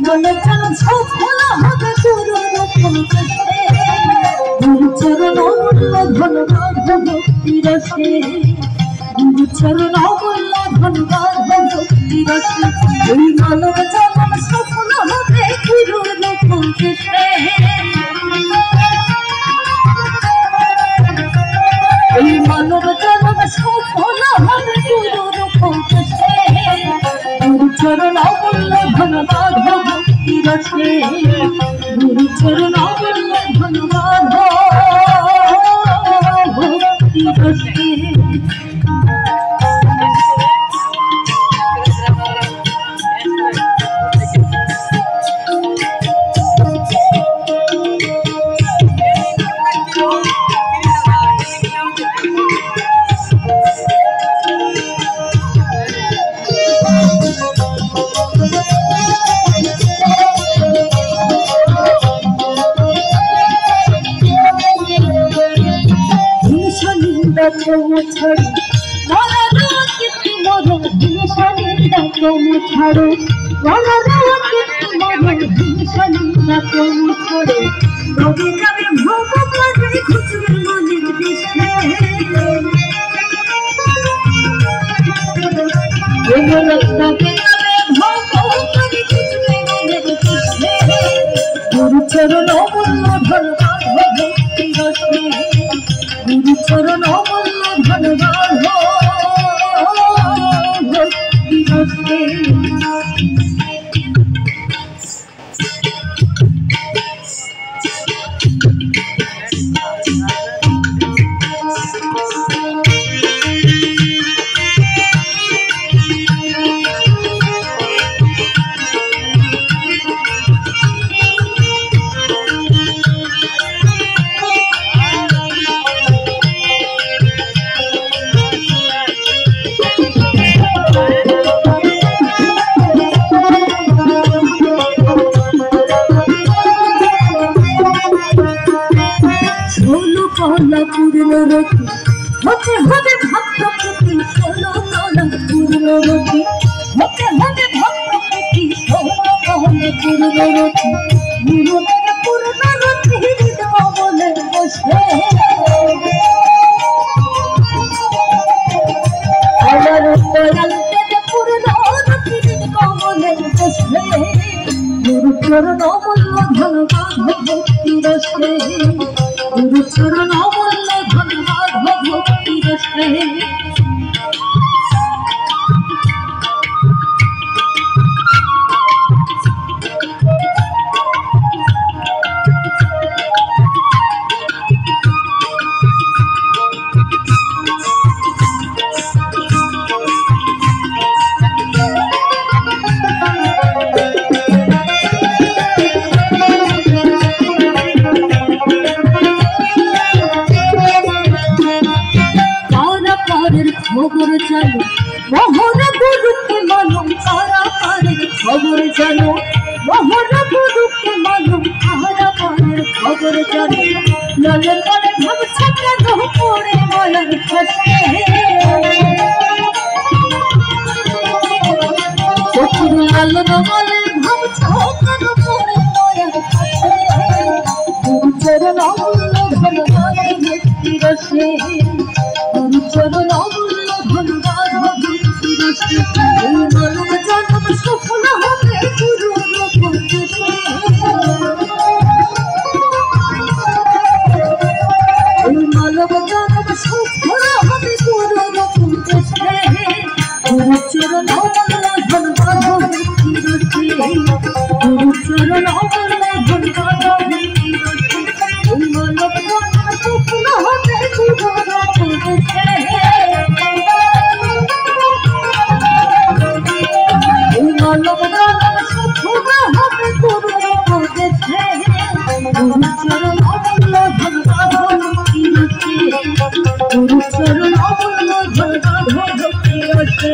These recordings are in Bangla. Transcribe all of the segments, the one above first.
জীবনে যেন সফল হবে গুরুর চরণ অমূল্য ধন্যবাদ ভক্তি রসে গুরু চরণ অমূল্য ধন্যবাদ ভক্তি রসে এই মানব জীবন সফল হবে গুরুর উপদেশে এই মানব জীবন সফল হবে গুরুর উপদেশে গুরু চরণ অমূল্য ধন্যবাদ ভক্তি রসে গুরু চরণ অমূল্য ধন্যবাদ ভক্তি রসে ছাড়ো মরা কীর্তি মরো হিংসানিন্দা তুমি ছাড়ো মরা কীর্তি মরো হিংসানিন্দা তুমি ছাড়ো রবি যাবে ভব করে খুঁজবে মনের দেশে রবি যাবে ভব করে খুঁজবে মনের দেশে গুরু চরণ অমূল্য ধন্যবাদ ভক্তি রসে গুরু চরণ অমূল্য ধন্যবাদ ভক্তি রসে পূর্ণ রতি হতে হবে ভক্ত প্রতি ষোলো কলা পূর্ণ রতি হতে হবে ভক্ত প্রতি ষোলো কলা পূর্ণ রতি নিরুদের পূর্ণ রতি হৃদয় বলে বসে আমার দয়ালতে পূর্ণ রতি হৃদয় বলে বসে গুরু চরণ অমূল্য ধন্যবাদ ভক্তি রসে গুরু চরণ অমূল্য ধন্যবাদ ভক্তি রসে খবর জানো মহরা গুরুকে মানো তারা পারের খবর জানো মহরা গুরুকে মানো তারা পারের খবর জানো লালন বলে ভাবছা কেন পড়ে মায়ার ফাঁসে লালন বলে ভাবছা কেন পড়ে মায়ার ফাঁসে গুরু চরণ অমূল্য ধন্যবাদ ভক্তি রসে গুরু চরণ অমূল্য ধন্যবাদ ভক্তি রসে এই মানব জন্ম সফল হবে গুরুর উপদেশে এই মানব জন্ম সফল হবে গুরুর উপদেশে গুরু চরণ অমূল্য ধন্যবাদ ভক্তি রসে গুরু চরণ অমূল্য ধন্যবাদ ভক্তি রসে এই মানব জন্ম সফল হবে গুরুর উপদেশে মানব জন্ম সফল হবে গুরুর উপদেশে গুরু চরণ অমূল্য ধন্যবাদ ভক্তি রসে গুরু চরণ অমূল্য ধন্যবাদ ভক্তি রসে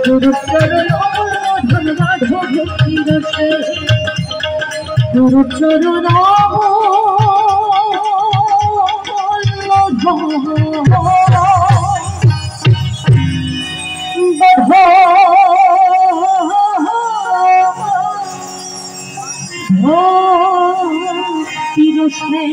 গুরু চরণ অমূল্য ধন্যবাদ ভক্তি রসে গুরু চরণ অমূল্য স্নেহ